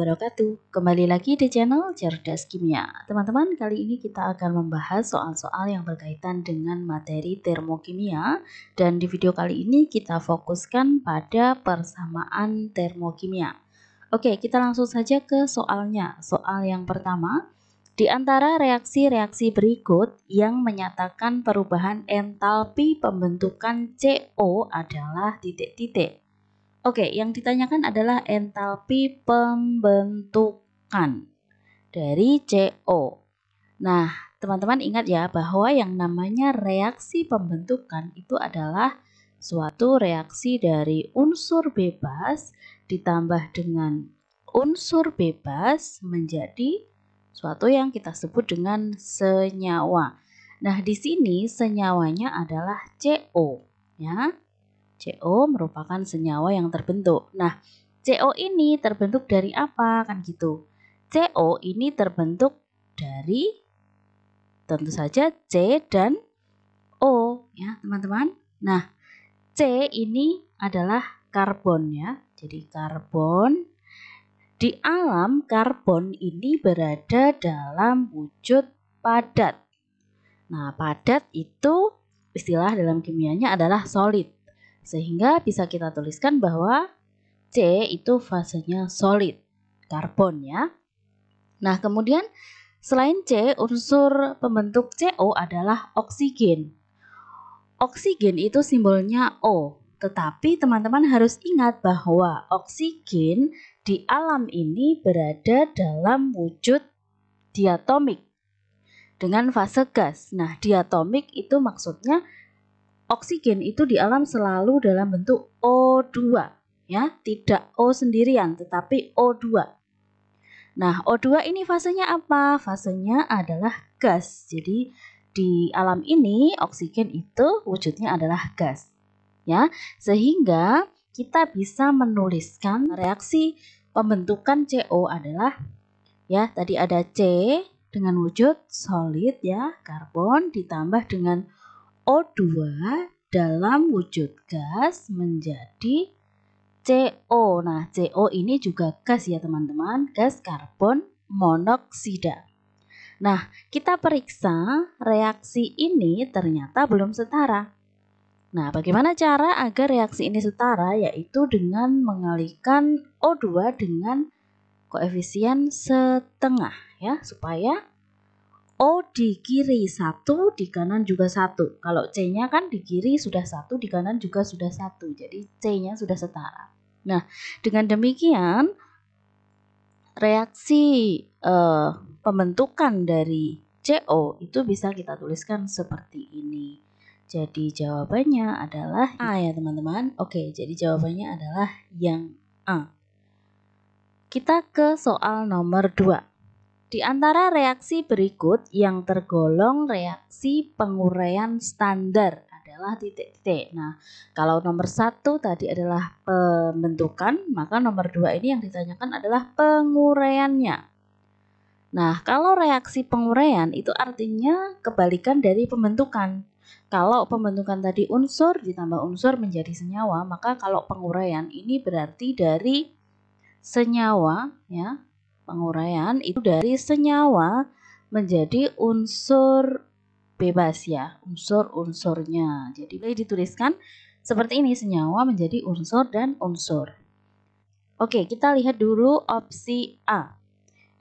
wabarakatuh. Kembali lagi di channel Cerdas Kimia. Teman-teman, kali ini kita akan membahas soal-soal yang berkaitan dengan materi termokimia. Dan di video kali ini kita fokuskan pada persamaan termokimia. Oke, kita langsung saja ke soalnya. Soal yang pertama, di antara reaksi-reaksi berikut yang menyatakan perubahan entalpi pembentukan CO adalah titik-titik. Oke, yang ditanyakan adalah entalpi pembentukan dari CO. Nah, teman-teman ingat ya bahwa yang namanya reaksi pembentukan itu adalah suatu reaksi dari unsur bebas ditambah dengan unsur bebas menjadi suatu yang kita sebut dengan senyawa. Nah, di sini senyawanya adalah CO, ya. CO merupakan senyawa yang terbentuk. Nah, CO ini terbentuk dari apa? Kan gitu. CO ini terbentuk dari tentu saja C dan O, ya teman-teman. Nah, C ini adalah karbon ya. Jadi karbon. Di alam karbon ini berada dalam wujud padat. Nah, padat itu istilah dalam kimianya adalah solid. Sehingga bisa kita tuliskan bahwa C itu fasenya solid, karbon ya. Nah, kemudian selain C, unsur pembentuk CO adalah oksigen. Oksigen itu simbolnya O, tetapi teman-teman harus ingat bahwa oksigen di alam ini berada dalam wujud diatomik dengan fase gas. Nah, diatomik itu maksudnya oksigen itu di alam selalu dalam bentuk O2, ya, tidak O sendirian tetapi O2. Nah, O2 ini fasenya apa? Fasenya adalah gas. Jadi di alam ini oksigen itu wujudnya adalah gas, ya. Sehingga kita bisa menuliskan reaksi pembentukan CO adalah ya, tadi ada C dengan wujud solid ya, karbon ditambah dengan O2 dalam wujud gas menjadi CO. Nah, CO ini juga gas ya teman-teman, gas karbon monoksida. Nah, kita periksa reaksi ini ternyata belum setara. Nah, bagaimana cara agar reaksi ini setara? Yaitu dengan mengalihkan O2 dengan koefisien setengah ya, supaya O di kiri 1, di kanan juga 1. Kalau C-nya kan di kiri sudah 1, di kanan juga sudah 1. Jadi C-nya sudah setara. Nah, dengan demikian reaksi pembentukan dari CO itu bisa kita tuliskan seperti ini. Jadi jawabannya adalah A ya teman-teman. Oke, jadi jawabannya adalah yang A. Kita ke soal nomor 2. Di antara reaksi berikut yang tergolong reaksi penguraian standar adalah titik-titik. Nah, kalau nomor 1 tadi adalah pembentukan, maka nomor 2 ini yang ditanyakan adalah penguraiannya. Nah, kalau reaksi penguraian itu artinya kebalikan dari pembentukan. Kalau pembentukan tadi unsur ditambah unsur menjadi senyawa, maka kalau penguraian ini berarti dari senyawa ya. Penguraian itu dari senyawa menjadi unsur bebas ya, unsur-unsurnya. Jadi boleh dituliskan seperti ini, senyawa menjadi unsur dan unsur. Oke, kita lihat dulu opsi A.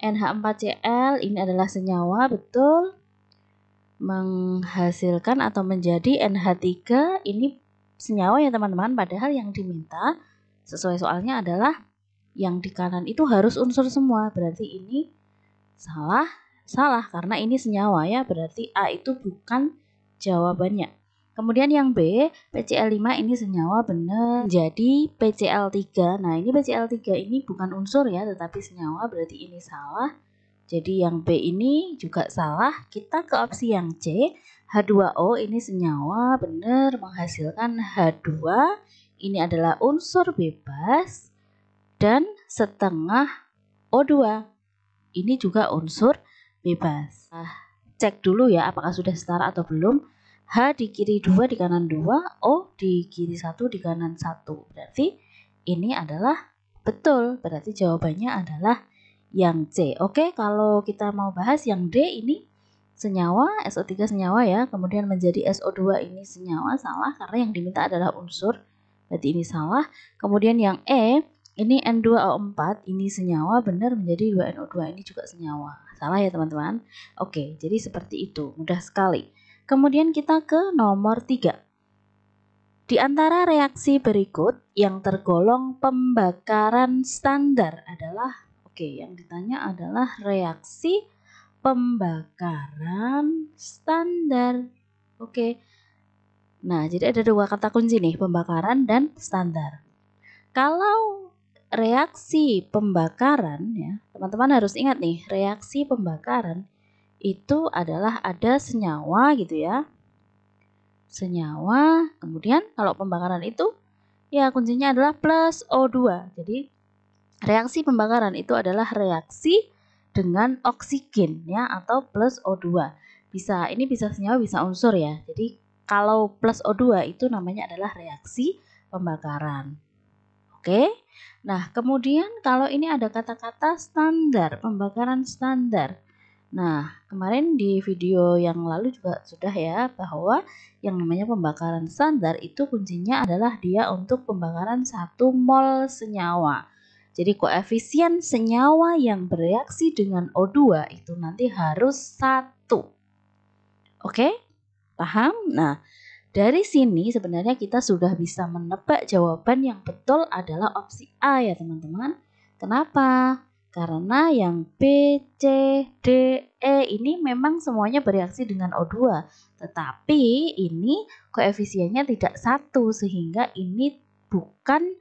NH4Cl ini adalah senyawa, betul. Menghasilkan atau menjadi NH3 ini senyawa ya teman-teman, padahal yang diminta sesuai soalnya adalah yang di kanan itu harus unsur semua, berarti ini salah karena ini senyawa ya, berarti A itu bukan jawabannya. Kemudian yang B, PCl5 ini senyawa, benar, jadi PCl3. Nah, ini PCl3 ini bukan unsur ya, tetapi senyawa, berarti ini salah. Jadi yang B ini juga salah. Kita ke opsi yang C, H2O ini senyawa, benar, menghasilkan H2. Ini adalah unsur bebas. Dan setengah O2 ini juga unsur bebas. Cek dulu ya apakah sudah setara atau belum. H di kiri 2, di kanan 2, O di kiri 1, di kanan 1. Berarti ini adalah betul. Berarti jawabannya adalah yang C. Oke, kalau kita mau bahas yang D ini senyawa, SO3 senyawa ya, kemudian menjadi SO2 ini senyawa, salah karena yang diminta adalah unsur, berarti ini salah. Kemudian yang E, ini N2O4, ini senyawa, benar menjadi 2NO2, ini juga senyawa. Salah ya teman-teman. Oke, jadi seperti itu, mudah sekali. Kemudian kita ke nomor 3. Di antara reaksi berikut yang tergolong pembakaran standar adalah, oke, yang ditanya adalah reaksi pembakaran standar. Oke. Nah, jadi ada dua kata kunci nih, pembakaran dan standar. Kalau reaksi pembakaran ya, teman-teman harus ingat nih, reaksi pembakaran itu adalah ada senyawa gitu ya. Senyawa, kemudian kalau pembakaran itu ya kuncinya adalah plus O2. Jadi reaksi pembakaran itu adalah reaksi dengan oksigen ya, atau plus O2. Ini bisa senyawa, bisa unsur ya. Jadi kalau plus O2 itu namanya adalah reaksi pembakaran. Oke. Nah, kemudian kalau ini ada kata-kata standar, pembakaran standar. Nah, kemarin di video yang lalu juga sudah ya, bahwa yang namanya pembakaran standar itu kuncinya adalah dia untuk pembakaran 1 mol senyawa. Jadi koefisien senyawa yang bereaksi dengan O2 itu nanti harus 1. Oke? Paham? Nah, dari sini sebenarnya kita sudah bisa menebak jawaban yang betul adalah opsi A ya teman-teman. Kenapa? Karena yang B, C, D, E ini memang semuanya bereaksi dengan O2. Tetapi ini koefisiennya tidak 1 sehingga ini bukan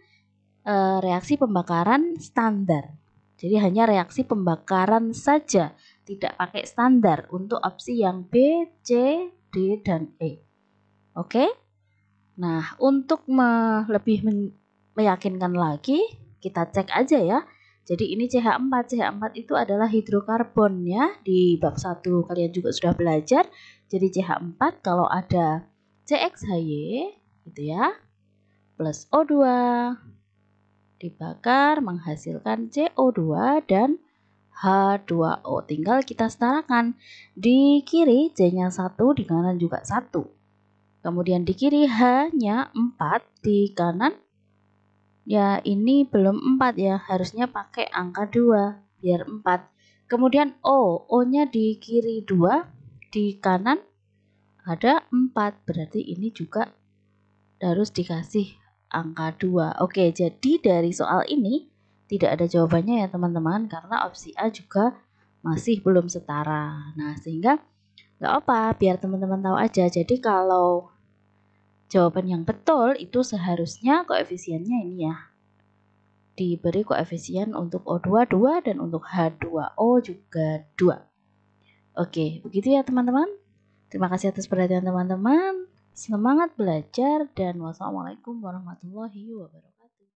reaksi pembakaran standar. Jadi hanya reaksi pembakaran saja, tidak pakai standar untuk opsi yang B, C, D, dan E. Oke? Nah, untuk lebih meyakinkan lagi, kita cek aja ya. Jadi ini CH4. CH4 itu adalah hidrokarbon ya. Di bab 1 kalian juga sudah belajar. Jadi CH4 kalau ada CXHY gitu ya, plus O2 dibakar menghasilkan CO2 dan H2O. Tinggal kita setarakan. Di kiri C-nya 1, di kanan juga 1. Kemudian di kiri H-nya 4, di kanan ya ini belum 4 ya, harusnya pakai angka 2 biar 4. Kemudian O-nya di kiri 2, di kanan ada 4, berarti ini juga harus dikasih angka 2. Oke, jadi dari soal ini tidak ada jawabannya ya teman-teman, karena opsi A juga masih belum setara. Nah, sehingga nggak apa, biar teman-teman tahu aja. Jadi kalau jawaban yang betul itu seharusnya koefisiennya ini ya. Diberi koefisien untuk O2 2 dan untuk H2O juga 2. Oke, begitu ya teman-teman. Terima kasih atas perhatian teman-teman. Semangat belajar dan wassalamualaikum warahmatullahi wabarakatuh.